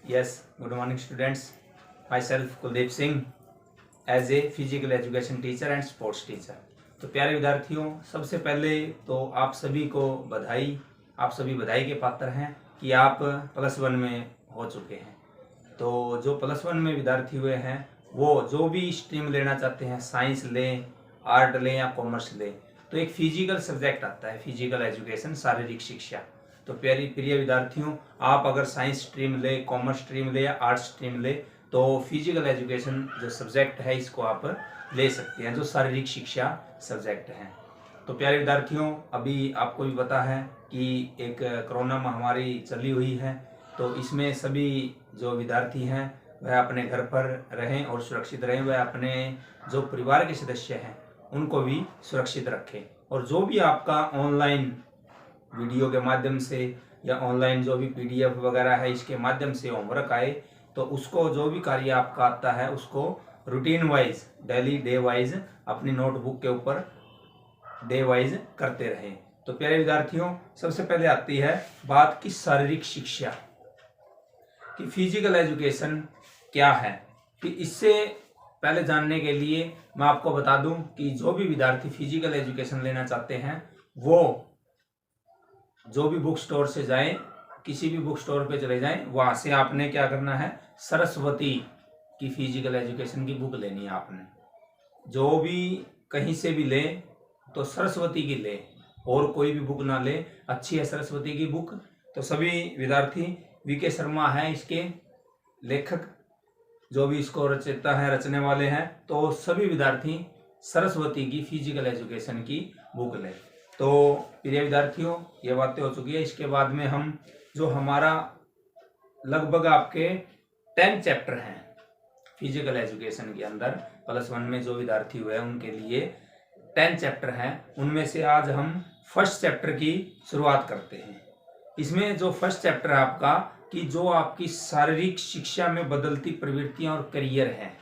Yes, good morning students. Myself Kuldeep Singh as a physical education teacher and sports teacher. तो प्यारे विद्यार्थियों, सबसे पहले तो आप सभी को बधाई। आप सभी बधाई के पात्र हैं कि आप +1 में हो चुके हैं। तो जो +1 में विद्यार्थी हुए हैं वो जो भी स्ट्रीम लेना चाहते हैं, साइंस लें, आर्ट लें या कॉमर्स लें, तो एक फिजिकल सब्जेक्ट आता है, फिजिकल एजुकेशन, शारीरिक शिक्षा। तो प्रिय विद्यार्थियों, आप अगर साइंस स्ट्रीम ले, कॉमर्स स्ट्रीम ले या आर्ट्स स्ट्रीम ले, तो फिजिकल एजुकेशन जो सब्जेक्ट है इसको आप ले सकते हैं, जो शारीरिक शिक्षा सब्जेक्ट है। तो प्यारे विद्यार्थियों, अभी आपको भी पता है कि एक कोरोना महामारी चली हुई है, तो इसमें सभी जो विद्यार्थी हैं वह अपने घर पर रहें और सुरक्षित रहें। वह अपने जो परिवार के सदस्य हैं उनको भी सुरक्षित रखें, और जो भी आपका ऑनलाइन वीडियो के माध्यम से या ऑनलाइन जो भी PDF वगैरह है इसके माध्यम से होमवर्क आए, तो उसको जो भी कार्य आपका आता है उसको routine wise, daily day wise अपनी नोटबुक के ऊपर डे वाइज करते रहें। तो प्यारे विद्यार्थियों, सबसे पहले आती है बात की शारीरिक शिक्षा कि फिजिकल एजुकेशन क्या है। कि इससे पहले जानने के लिए मैं आपको बता दूं कि जो भी विद्यार्थी फिजिकल एजुकेशन लेना चाहते हैं वो जो भी बुक स्टोर से जाएं, किसी भी बुक स्टोर पे चले जाएं, वहां से आपने क्या करना है, सरस्वती की फिजिकल एजुकेशन की बुक लेनी है आपने। जो भी कहीं से भी ले तो सरस्वती की ले, और कोई भी बुक ना ले, अच्छी है सरस्वती की बुक। तो सभी विद्यार्थी, VK शर्मा है इसके लेखक, जो भी इसको रचयिता है, रचने वाले हैं, तो सभी विद्यार्थी सरस्वती की फिजिकल एजुकेशन की बुक लें। तो प्रिय विद्यार्थियों, ये बातें हो चुकी है। इसके बाद में हम जो हमारा लगभग आपके 10 चैप्टर हैं फिजिकल एजुकेशन के अंदर, +1 में जो विद्यार्थी हुए हैं उनके लिए 10 चैप्टर हैं। उनमें से आज हम फर्स्ट चैप्टर की शुरुआत करते हैं। इसमें जो फर्स्ट चैप्टर है आपका, कि जो आपकी शारीरिक शिक्षा में बदलती प्रवृत्तियां और करियर है,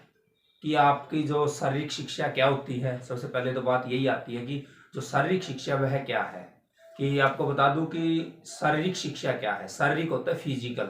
कि आपकी जो शारीरिक शिक्षा क्या होती है। सबसे पहले तो बात यही आती है कि जो शारीरिक शिक्षा वह क्या है। कि आपको बता दूं कि शारीरिक शिक्षा क्या है। शारीरिक होता है फिजिकल,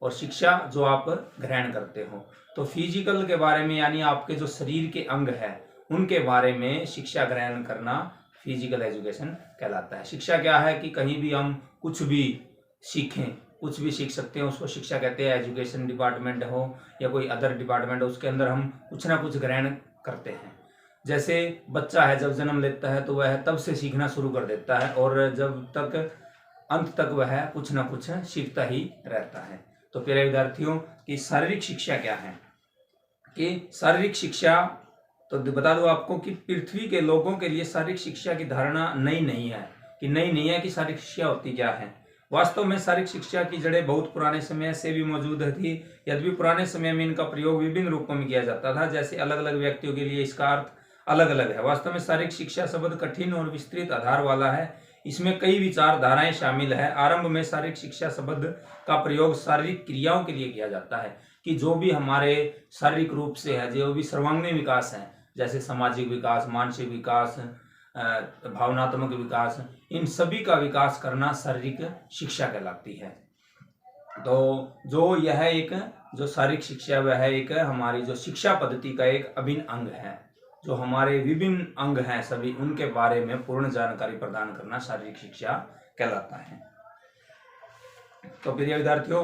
और शिक्षा जो आप ग्रहण करते हो। तो फिजिकल के बारे में, यानी आपके जो शरीर के अंग है उनके बारे में शिक्षा ग्रहण करना फिजिकल एजुकेशन कहलाता है। शिक्षा क्या है कि कहीं भी हम कुछ भी सीखें, कुछ भी सीख सकते हैं, उसको शिक्षा कहते हैं। एजुकेशन डिपार्टमेंट हो या कोई अदर डिपार्टमेंट हो, उसके अंदर हम कुछ ना कुछ ग्रहण करते हैं। जैसे बच्चा है, जब जन्म लेता है तो वह तब से सीखना शुरू कर देता है, और जब तक अंत तक वह कुछ ना कुछ सीखता ही रहता है। तो प्यारे विद्यार्थियों, की शारीरिक शिक्षा क्या है। कि शारीरिक शिक्षा, तो बता दूं आपको कि पृथ्वी के लोगों के लिए शारीरिक शिक्षा की धारणा नई नहीं है। कि शारीरिक शिक्षा होती क्या है। वास्तव में शारीरिक शिक्षा की जड़ें बहुत पुराने समय से भी मौजूद थी। यद्यपि पुराने समय में इनका प्रयोग विभिन्न रूपों में किया जाता था, जैसे अलग अलग व्यक्तियों के लिए इसका अर्थ अलग अलग है। वास्तव में शारीरिक शिक्षा शब्द कठिन और विस्तृत आधार वाला है। इसमें कई विचारधाराएं शामिल है। आरंभ में शारीरिक शिक्षा शब्द का प्रयोग शारीरिक क्रियाओं के लिए किया जाता है, कि जो भी हमारे शारीरिक रूप से है, जो भी सर्वांगीण विकास है, जैसे सामाजिक विकास, मानसिक विकास, भावनात्मक विकास, इन सभी का विकास करना शारीरिक शिक्षा कहलाती है। तो जो यह एक जो शारीरिक शिक्षा वह है एक हमारी जो शिक्षा पद्धति का एक अभिन्न अंग है। जो हमारे विभिन्न अंग हैं सभी, उनके बारे में पूर्ण जानकारी प्रदान करना शारीरिक शिक्षा कहलाता है। तो प्रिय विद्यार्थियों,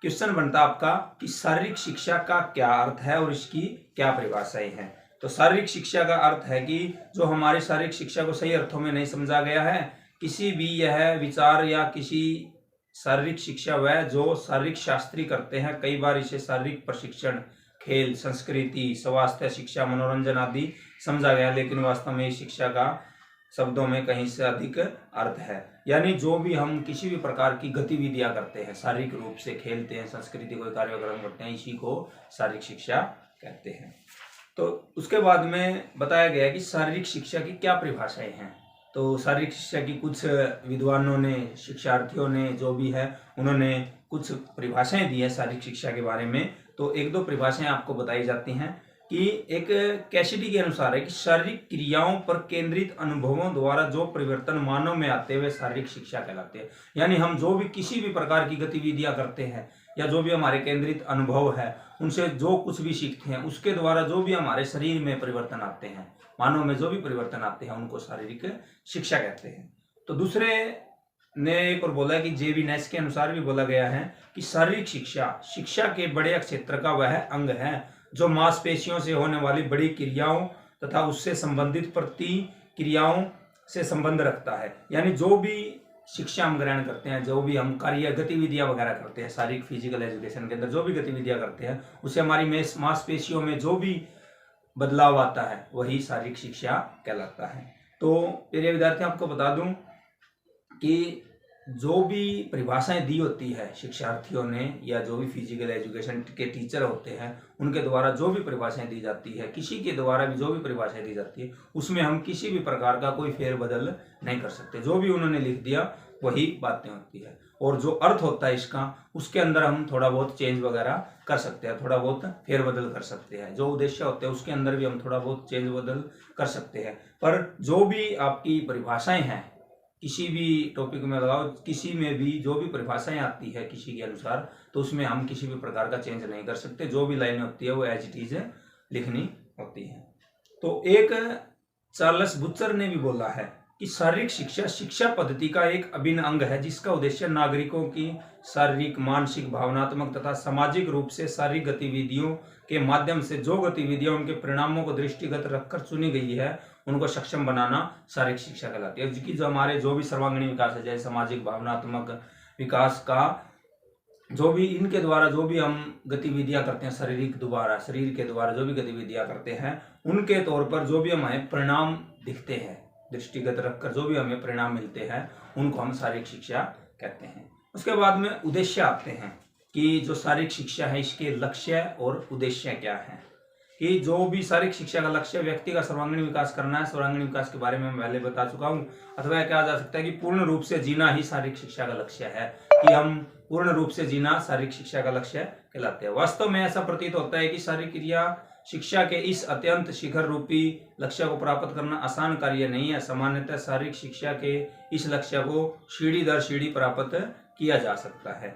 क्वेश्चन बनता आपका कि शारीरिक शिक्षा का क्या अर्थ है और इसकी क्या परिभाषाएं हैं। तो शारीरिक शिक्षा का अर्थ है कि जो हमारी शारीरिक शिक्षा को सही अर्थों में नहीं समझा गया है, किसी भी यह विचार या किसी शारीरिक शिक्षा वह जो शारीरिक शास्त्री करते हैं, कई बार इसे शारीरिक प्रशिक्षण, खेल, संस्कृति, स्वास्थ्य शिक्षा, मनोरंजन आदि समझा गया, लेकिन वास्तव में इस शिक्षा का शब्दों में कहीं से अधिक अर्थ है। यानी जो भी हम किसी भी प्रकार की गतिविधियां करते हैं, शारीरिक रूप से खेलते हैं, संस्कृति कोई कार्यक्रम करते हैं, इसी को शारीरिक शिक्षा कहते हैं। तो उसके बाद में बताया गया कि शारीरिक शिक्षा की क्या परिभाषाएं हैं। तो शारीरिक शिक्षा की कुछ विद्वानों ने, शिक्षार्थियों ने, जो भी है, उन्होंने कुछ परिभाषाएं दी है शारीरिक शिक्षा के बारे में। तो एक दो परिभाषाएं आपको बताई जाती हैं। कि एक कैसिडी के अनुसार है कि शारीरिक क्रियाओं पर केंद्रित अनुभवों द्वारा जो परिवर्तन मानव में आते हुए शारीरिक शिक्षा कहलाते हैं। यानी हम जो भी किसी भी प्रकार की गतिविधियां करते हैं या जो भी हमारे केंद्रित अनुभव है, उनसे जो कुछ भी सीखते हैं, उसके द्वारा जो भी हमारे शरीर में परिवर्तन आते हैं, मानव में जो भी परिवर्तन आते हैं, उनको शारीरिक शिक्षा कहते हैं। तो दूसरे ने एक और बोला कि जेबी नेस के अनुसार भी बोला गया है कि शारीरिक शिक्षा के बड़े क्षेत्र का वह अंग है जो मांसपेशियों से होने वाली बड़ी क्रियाओं तथा उससे संबंधित प्रतिक्रियाओं से संबंध रखता है। यानी जो भी शिक्षा हम ग्रहण करते हैं, जो भी हम कार्य गतिविधियां वगैरह करते हैं, शारीरिक फिजिकल एजुकेशन के अंदर जो भी गतिविधियां करते हैं, उससे हमारी मांसपेशियों में जो भी बदलाव आता है वही शारीरिक शिक्षा कहलाता है। तो प्रिय विद्यार्थी, आपको बता दूं कि जो भी परिभाषाएं दी होती है शिक्षार्थियों ने या जो भी फिजिकल एजुकेशन के टीचर होते हैं, उनके द्वारा जो भी परिभाषाएं दी जाती है, किसी के द्वारा भी जो भी परिभाषाएं दी जाती है, उसमें हम किसी भी प्रकार का कोई फेरबदल नहीं कर सकते। जो भी उन्होंने लिख दिया वही बातें होती है, और जो अर्थ होता है इसका, उसके अंदर हम थोड़ा बहुत चेंज वगैरह कर सकते हैं, थोड़ा बहुत फेरबदल कर सकते हैं। जो उद्देश्य होते हैं उसके अंदर भी हम थोड़ा बहुत चेंज बदल कर सकते हैं। पर जो भी आपकी परिभाषाएं हैं, किसी भी टॉपिक में लगाओ, किसी में भी जो भी परिभाषाएं आती है किसी के अनुसार, तो उसमें हम किसी भी प्रकार का चेंज नहीं कर सकते। जो भी लाइन होती है वो एज इट इज लिखनी होती है। तो एक चार्ल्स बुचर ने भी बोला है कि शारीरिक शिक्षा पद्धति का एक अभिन्न अंग है जिसका उद्देश्य नागरिकों की शारीरिक, मानसिक, भावनात्मक तथा सामाजिक रूप से शारीरिक गतिविधियों के माध्यम से जो गतिविधियां उनके परिणामों को दृष्टिगत रखकर चुनी गई है, उनको सक्षम बनाना शारीरिक शिक्षा कहलाती है। जो हमारे जो भी सर्वांगीण विकास है, जैसे सामाजिक, भावनात्मक विकास का, जो भी इनके द्वारा जो भी हम गतिविधियां करते हैं, शरीर के द्वारा जो भी गतिविधियां करते हैं, उनके तौर पर जो भी हमें परिणाम दिखते हैं, दृष्टिगत रखकर जो भी हमें परिणाम मिलते हैं, उनको हम शारीरिक शिक्षा कहते हैं। उसके बाद में उद्देश्य आते हैं कि जो शारीरिक शिक्षा है इसके लक्ष्य और उद्देश्य क्या है। कि जो भी शारीरिक शिक्षा का लक्ष्य व्यक्ति का सर्वांगीण विकास करना है। सर्वांगीण विकास के बारे में मैं पहले बता चुका हूँ। अथवा क्या जा सकता है कि पूर्ण रूप से जीना ही शारीरिक शिक्षा का लक्ष्य है, कि हम पूर्ण रूप से जीना शारीरिक शिक्षा का लक्ष्य कहलाते हैं। वास्तव में ऐसा प्रतीत होता है कि शारीरिक क्रिया शिक्षा के इस अत्यंत शिखर रूपी लक्ष्य को प्राप्त करना आसान कार्य नहीं है। सामान्यतः शारीरिक शिक्षा के इस लक्ष्य को सीढ़ी दर सीढ़ी प्राप्त किया जा सकता है।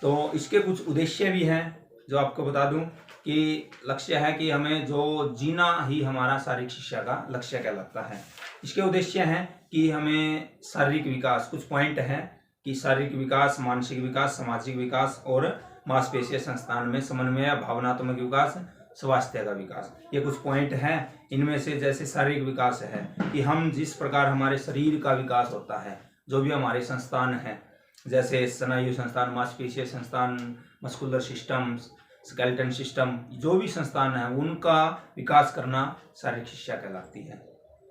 तो इसके कुछ उद्देश्य भी हैं जो आपको बता दूं कि लक्ष्य है कि हमें जो जीना ही हमारा शारीरिक शिक्षा का लक्ष्य कहलाता है। इसके उद्देश्य हैं कि हमें शारीरिक विकास, कुछ पॉइंट हैं कि शारीरिक विकास, मानसिक विकास, सामाजिक विकास और मांसपेशीय संस्थान में समन्वय, भावनात्मक विकास, स्वास्थ्य का विकास, ये कुछ पॉइंट हैं। इनमें से जैसे शारीरिक विकास है कि हम जिस प्रकार हमारे शरीर का विकास होता है, जो भी हमारे संस्थान हैं, जैसे स्नायु संस्थान, मांसपेशीय संस्थान, मस्कुलर सिस्टम, स्केलेटन सिस्टम, जो भी संस्थान है उनका विकास करना शारीरिक शिक्षा कहलाती है।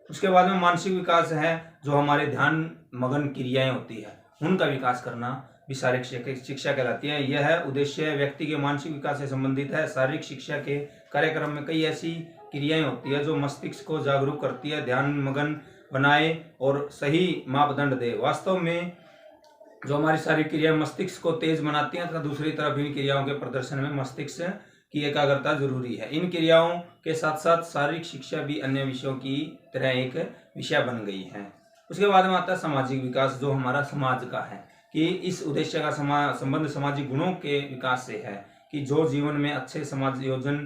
उसके बाद में मानसिक विकास है, जो हमारे ध्यान मगन क्रियाएं होती है उनका विकास करना भी शारीरिक शिक्षा कहलाती है। यह उद्देश्य व्यक्ति के मानसिक विकास से संबंधित है। शारीरिक शिक्षा के कार्यक्रम में कई ऐसी क्रियाएं होती है जो मस्तिष्क को जागरूक करती है, ध्यान मगन बनाए और सही मापदंड दे। वास्तव में जो हमारी सारी क्रियाएं मस्तिष्क को तेज बनाती हैं तथा दूसरी तरफ इन क्रियाओं के प्रदर्शन में मस्तिष्क की एकाग्रता जरूरी है। इन क्रियाओं के साथ साथ शारीरिक शिक्षा भी अन्य विषयों की तरह एक विषय बन गई है। उसके बाद में आता है सामाजिक विकास, जो हमारा समाज का है, कि इस उद्देश्य का संबंध सामाजिक गुणों के विकास से है, कि जो जीवन में अच्छे समाज योजन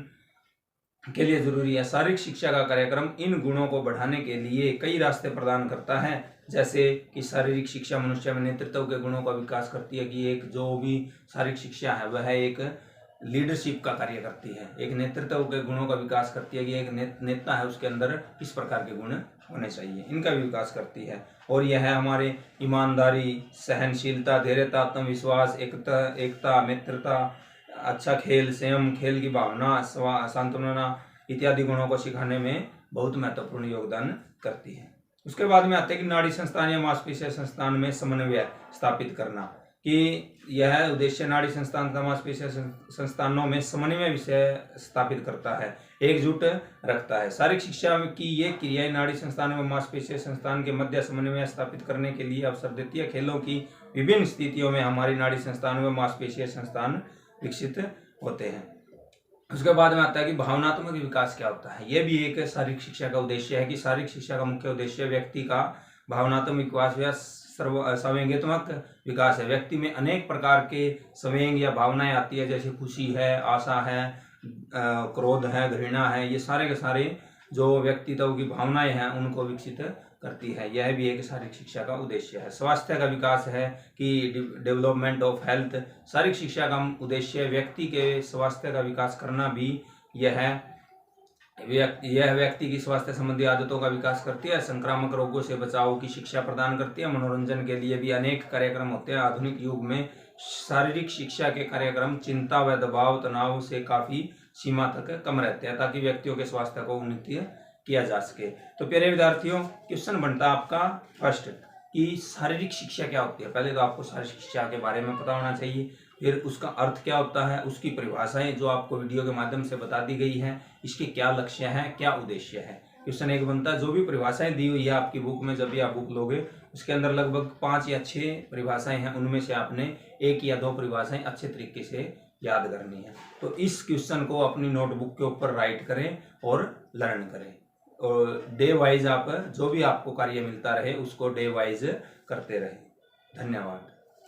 के लिए जरूरी है। शारीरिक शिक्षा का कार्यक्रम इन गुणों को बढ़ाने के लिए कई रास्ते प्रदान करता है, जैसे कि शारीरिक शिक्षा मनुष्य में नेतृत्व के गुणों का विकास करती है, कि एक जो भी शारीरिक शिक्षा है वह एक लीडरशिप का कार्य करती है, एक नेतृत्व के गुणों का विकास करती है, कि एक नेता है उसके अंदर किस प्रकार के गुण होने चाहिए, इनका भी विकास करती है। और यह हमारे ईमानदारी, सहनशीलता, धैर्यता, आत्मविश्वास, एकता, मित्रता, अच्छा खेल, संयम, खेल की भावना, सांत्वना इत्यादि गुणों को सिखाने में बहुत महत्वपूर्ण योगदान करती है। उसके बाद में आते हैं कि नाड़ी संस्थान या मांसपेशीय संस्थान में समन्वय स्थापित करना, कि यह उद्देश्य नाड़ी संस्थान तथा मांसपेशीय संस्थानों में समन्वय विषय स्थापित करता है, एकजुट रखता है। शारीरिक शिक्षा की ये क्रियाएं नाड़ी संस्थान व मांसपेशीय संस्थान के मध्य समन्वय स्थापित करने के लिए अवसर देती है। खेलों की विभिन्न स्थितियों में हमारी नाड़ी संस्थान व मांसपेशीय संस्थान विकसित होते हैं। उसके बाद में आता है कि भावनात्मक विकास क्या होता है। यह भी एक शारीरिक शिक्षा का उद्देश्य है कि शारीरिक शिक्षा का मुख्य उद्देश्य व्यक्ति का भावनात्मक विकास या संवेगात्मक विकास है। व्यक्ति में अनेक प्रकार के संवेग या भावनाएं आती है, जैसे खुशी है, आशा है, क्रोध है, घृणा है। ये सारे के सारे जो व्यक्तित्व की भावनाएं हैं उनको विकसित करती है। यह भी एक शारीरिक शिक्षा का उद्देश्य है। स्वास्थ्य का विकास है कि डेवलपमेंट ऑफ हेल्थ। शारीरिक शिक्षा का उद्देश्य व्यक्ति के स्वास्थ्य का विकास करना भी यह व्यक्ति की स्वास्थ्य संबंधी आदतों का विकास करती है, संक्रामक रोगों से बचाव की शिक्षा प्रदान करती है। मनोरंजन के लिए भी अनेक कार्यक्रम होते हैं। आधुनिक युग में शारीरिक शिक्षा के कार्यक्रम चिंता व दबाव तनाव से काफी सीमा तक कम रहते हैं, ताकि व्यक्तियों के स्वास्थ्य को उन्नति किया जा सके। तो प्यारे विद्यार्थियों, क्वेश्चन बनता है आपका फर्स्ट कि शारीरिक शिक्षा क्या होती है। पहले तो आपको शारीरिक शिक्षा के बारे में पता होना चाहिए, फिर उसका अर्थ क्या होता है, उसकी परिभाषाएं जो आपको वीडियो के माध्यम से बता दी गई हैं, इसके क्या लक्ष्य हैं, क्या उद्देश्य है। क्वेश्चन एक बनता है, जो भी परिभाषाएं दी हुई है आपकी बुक में, जब भी आप बुक लोगे उसके अंदर लगभग 5 या 6 परिभाषाएं हैं, उनमें से आपने 1 या 2 परिभाषाएं अच्छे तरीके से याद करनी है। तो इस क्वेश्चन को अपनी नोटबुक के ऊपर राइट करें और लर्न करें, और डे वाइज आप जो भी आपको कार्य मिलता रहे उसको डे वाइज करते रहे। धन्यवाद।